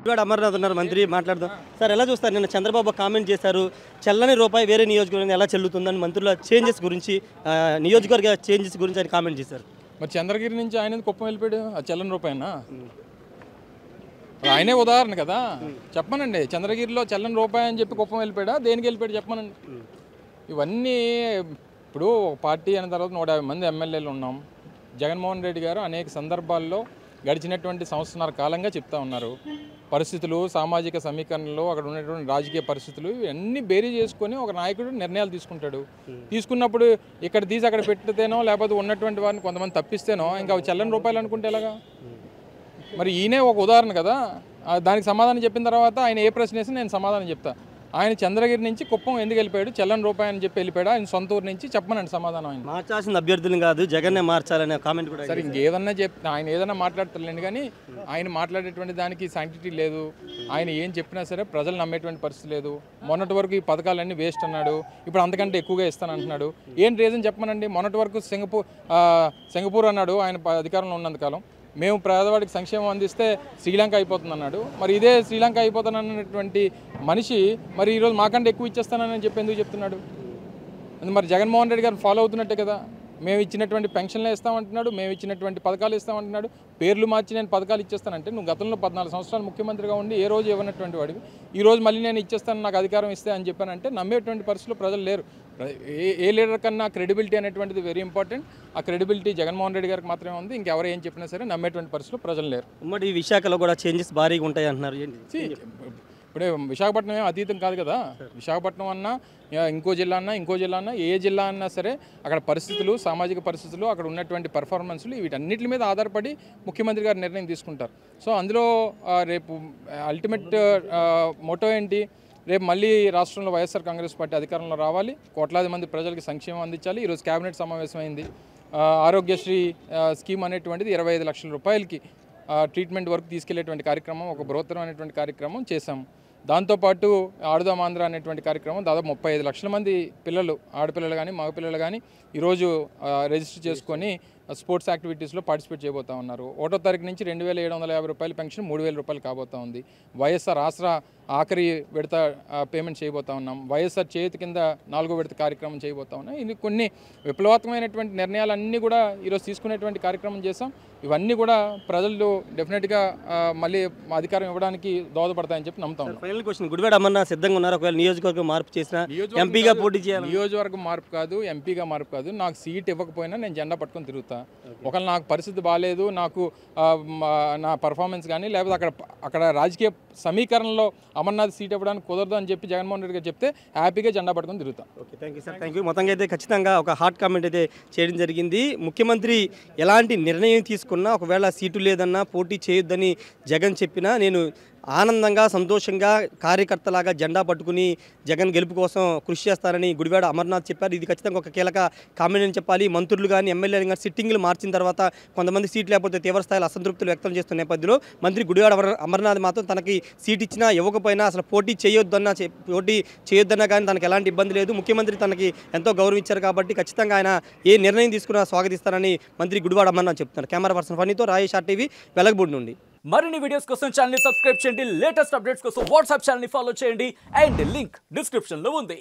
గుడివాడ అమర్నాథ్ ఉన్నారు మంత్రి మాట్లాడదాం సార్. ఎలా చూస్తారు? నిన్న చంద్రబాబు కామెంట్ చేశారు, చెల్లని రూపాయి వేరే నియోజకవర్గం ఎలా చెల్లుతుందని మంత్రుల చేంజెస్ గురించి, నియోజకవర్గ చేంజెస్ గురించి ఆయన కామెంట్ చేశారు. మరి చంద్రగిరి నుంచి ఆయన కుప్పం వెళ్ళిపోయాడు, ఆ చెల్లని రూపాయనా? ఆయనే ఉదాహరణ కదా. చెప్పమనండి, చంద్రగిరిలో చెల్లని రూపాయి అని చెప్పి కుప్పం వెళ్ళిపోయాడా, దేనికి వెళ్ళిపోయాడు చెప్పమనండి. ఇవన్నీ ఇప్పుడు ఒక పార్టీ అయిన తర్వాత 150 మంది ఎమ్మెల్యేలు ఉన్నాం. జగన్మోహన్ రెడ్డి గారు అనేక సందర్భాల్లో గడిచినటువంటి సంవత్సరాల కాలంగా చెప్తా ఉన్నారు. పరిస్థితులు, సామాజిక సమీకరణలు, అక్కడ ఉన్నటువంటి రాజకీయ పరిస్థితులు ఇవన్నీ బేరీ చేసుకొని ఒక నాయకుడు నిర్ణయాలు తీసుకుంటాడు. తీసుకున్నప్పుడు ఇక్కడ తీసి అక్కడ పెట్టితేనో లేకపోతే ఉన్నటువంటి వారిని కొంతమంది తప్పిస్తేనో ఇంకా చెల్లని రూపాయలు అనుకుంటే ఎలాగా? మరి ఈయనే ఒక ఉదాహరణ కదా. దానికి సమాధానం చెప్పిన తర్వాత ఆయన ఏ ప్రశ్న వేసి నేను సమాధానం చెప్తా. ఆయన చంద్రగిరి నుంచి కుప్పం ఎందుకు వెళ్ళిపోయాడు, చెల్లని రూపాయి అని చెప్పి వెళ్ళిపోయాడు, ఆయన సొంత ఊరు నుంచి చెప్పమనండి సమాధానం. ఆయన మార్చాల్సిన అభ్యర్థులు కాదు, జగన్నే మార్చాలనే కామెంట్ కూడా. సరే, ఇంకేదన్నా ఆయన ఏదన్నా మాట్లాడతారులేండి, కానీ ఆయన మాట్లాడేటువంటి దానికి సైంటిటీ లేదు. ఆయన ఏం చెప్పినా సరే ప్రజలు నమ్మేటువంటి పరిస్థితి లేదు. మొన్నటి వరకు ఈ పథకాలన్నీ వేస్ట్ అన్నాడు, ఇప్పుడు అంతకంటే ఎక్కువగా ఇస్తానంటున్నాడు. ఏం రీజన్ చెప్పమనండి. మొన్నటి వరకు సింగపూర్ అన్నాడు ఆయన అధికారంలో ఉన్నంతకాలం. మేము పేదవాడికి సంక్షేమం అందిస్తే శ్రీలంక అయిపోతుంది అన్నాడు. మరి ఇదే శ్రీలంక అయిపోతానన్నటువంటి మనిషి మరి ఈరోజు మాకంటే ఎక్కువ ఇచ్చేస్తానని చెప్పి ఎందుకు చెప్తున్నాడు? మరి జగన్మోహన్ రెడ్డి గారిని ఫాలో అవుతున్నట్టే కదా. మేము ఇచ్చినటువంటి పెన్షన్లు ఇస్తామంటున్నాడు, మేము ఇచ్చినటువంటి పథకాలు ఇస్తామంటున్నాడు. పేర్లు మార్చి నేను పథకాలు ఇచ్చేస్తానంటే నువ్వు గతంలో 14 సంవత్సరాలు ముఖ్యమంత్రిగా ఉండి ఏ రోజు ఇవ్వనటువంటి వాడివి ఈరోజు మళ్ళీ నేను ఇచ్చేస్తాను, నాకు అధికారం ఇస్తే అని చెప్పానంటే నమ్మేటువంటి పరిస్థితుల్లో ప్రజలు లేరు. ఏ లీడర్ కన్నా క్రెడిబిలిటీ అనేటువంటిది వెరీ ఇంపార్టెంట్. ఆ క్రెడిబిలిటీ జగన్మోహన్ రెడ్డి గారికి మాత్రమే ఉంది. ఇంకెవరు ఏం చెప్పినా సరే నమ్మేటువంటి పరిస్థితుల్లో ప్రజలు లేరు. ఉమ్మడి విశాఖలో కూడా చేంజెస్ భారీగా ఉంటాయి అంటున్నారు. ఇప్పుడే విశాఖపట్నం ఏం అతీతం కాదు కదా. విశాఖపట్నం అన్నా ఇంకో జిల్లా అన్నా ఏ జిల్లా అన్నా సరే అక్కడ పరిస్థితులు, సామాజిక పరిస్థితులు, అక్కడ ఉన్నటువంటి పర్ఫార్మెన్స్లు వీటన్నిటి మీద ఆధారపడి ముఖ్యమంత్రి గారు నిర్ణయం తీసుకుంటారు. సో అందులో రేపు అల్టిమేట్ మోటో ఏంటి? రేపు మళ్ళీ రాష్ట్రంలో వైఎస్ఆర్ కాంగ్రెస్ పార్టీ అధికారంలో రావాలి, కోట్లాది మంది ప్రజలకి సంక్షేమం అందించాలి. ఈరోజు కేబినెట్ సమావేశమైంది. ఆరోగ్యశ్రీ స్కీమ్ అనేటువంటిది 25 లక్షల రూపాయలకి ట్రీట్మెంట్ వరకు తీసుకెళ్లేటువంటి కార్యక్రమం, ఒక బృహత్తరమైనటువంటి కార్యక్రమం చేశాం. దాంతోపాటు ఆడుదాం ఆంధ్ర అనేటువంటి కార్యక్రమం దాదాపు 35 లక్షల మంది పిల్లలు, ఆడపిల్లలు కానీ మగపిల్లలు కానీ ఈరోజు రిజిస్టర్ చేసుకొని స్పోర్ట్స్ యాక్టివిటీస్లో పార్టిసిపేట్ చేయబోతా ఉన్నారు. 1వ తారీఖు నుంచి 2750 రూపాయల పెన్షన్ 3000 రూపాయలు కాబోతా ఉంది. వైఎస్ఆర్ ఆసరా ఆఖరి విడత పేమెంట్ చేయబోతా ఉన్నాం. వైఎస్ఆర్ చేతి కింద 4వ విడత కార్యక్రమం చేయబోతా ఉన్నాం. ఇది కొన్ని విప్లవాత్మకమైనటువంటి నిర్ణయాలన్నీ కూడా ఈరోజు తీసుకునేటువంటి కార్యక్రమం చేశాం. ఇవన్నీ కూడా ప్రజలు డెఫినెట్గా మళ్ళీ అధికారం ఇవ్వడానికి దోహదపడతాయని చెప్పి నమ్ముతాం. ఫైనల్ క్వశ్చన్, గుడివాడ అమర్నాథ్ సిద్ధంగా ఉన్నారు ఒకవేళ నియోజకవర్గం మార్పు చేసినా ఎంపీగా పోటీ చేయాలి? నియోజకవర్గం మార్పు కాదు, ఎంపీగా మార్పు కాదు. నాకు సీట్ ఇవ్వకపోయినా నేను జెండా పట్టుకొని తిరుగుతా. ఒకవేళ నాకు పరిస్థితి బాగాలేదు, నాకు నా పర్ఫార్మెన్స్ కానీ లేకపోతే అక్కడ రాజకీయ సమీకరణలో అమర్నాథ్ సీట్ ఇవ్వడానికి కుదరదు అని చెప్పి జగన్మోహన్ రెడ్డి గారు చెప్తే హ్యాపీగా జెండా పట్టుకొని తిరుగుతాం. Okay, thank you sir. Thank you. మొత్తంగా అయితే ఖచ్చితంగా ఒక హాట్ కామెంట్ అయితే చేయడం జరిగింది. ముఖ్యమంత్రి ఎలాంటి నిర్ణయం తీసుకున్నా ఒకవేళ సీటు లేదన్నా పోటీ చేయొద్దని జగన్ చెప్పినా నేను ఆనందంగా సంతోషంగా కార్యకర్తలాగా జెండా పట్టుకుని జగన్ గెలుపు కోసం కృషి చేస్తారని గుడివాడ అమర్నాథ్ చెప్పారు. ఇది ఖచ్చితంగా ఒక కీలక కామెంట్ అని చెప్పాలి. మంత్రులు కానీ ఎమ్మెల్యేలు కానీ సిట్టింగ్లు మార్చిన తర్వాత కొంతమంది సీట్ లేకపోతే తీవ్రస్థాయిలో అసంతృప్తులు వ్యక్తం చేస్తున్న నేపథ్యంలో మంత్రి గుడివాడ అమర్నాథ్ మాత్రం తనకి సీట్ ఇచ్చినా ఇవ్వకపోయినా అసలు పోటీ చేయొద్దన్నా కానీ తనకు ఎలాంటి ఇబ్బంది లేదు. ముఖ్యమంత్రి తనకి ఎంతో గౌరవం ఇచ్చారు కాబట్టి ఖచ్చితంగా ఆయన ఏ నిర్ణయం తీసుకున్నా స్వాగతిస్తారని మంత్రి గుడివాడ అమర్నాథ్ చెప్తున్నారు. కెమెరా పర్సన్ ఫనీతో రాయేష్ RTV వెలగబూడి నుండి. మరిన్ని వీడియోస్ కోసం ఛానల్ ని సబ్స్క్రైబ్ చేయండి. లేటెస్ట్ అప్డేట్స్ కోసం వాట్సాప్ ఛానల్ ని ఫాలో చేయండి. అండ్ లింక్ డిస్క్రిప్షన్ లో ఉంది.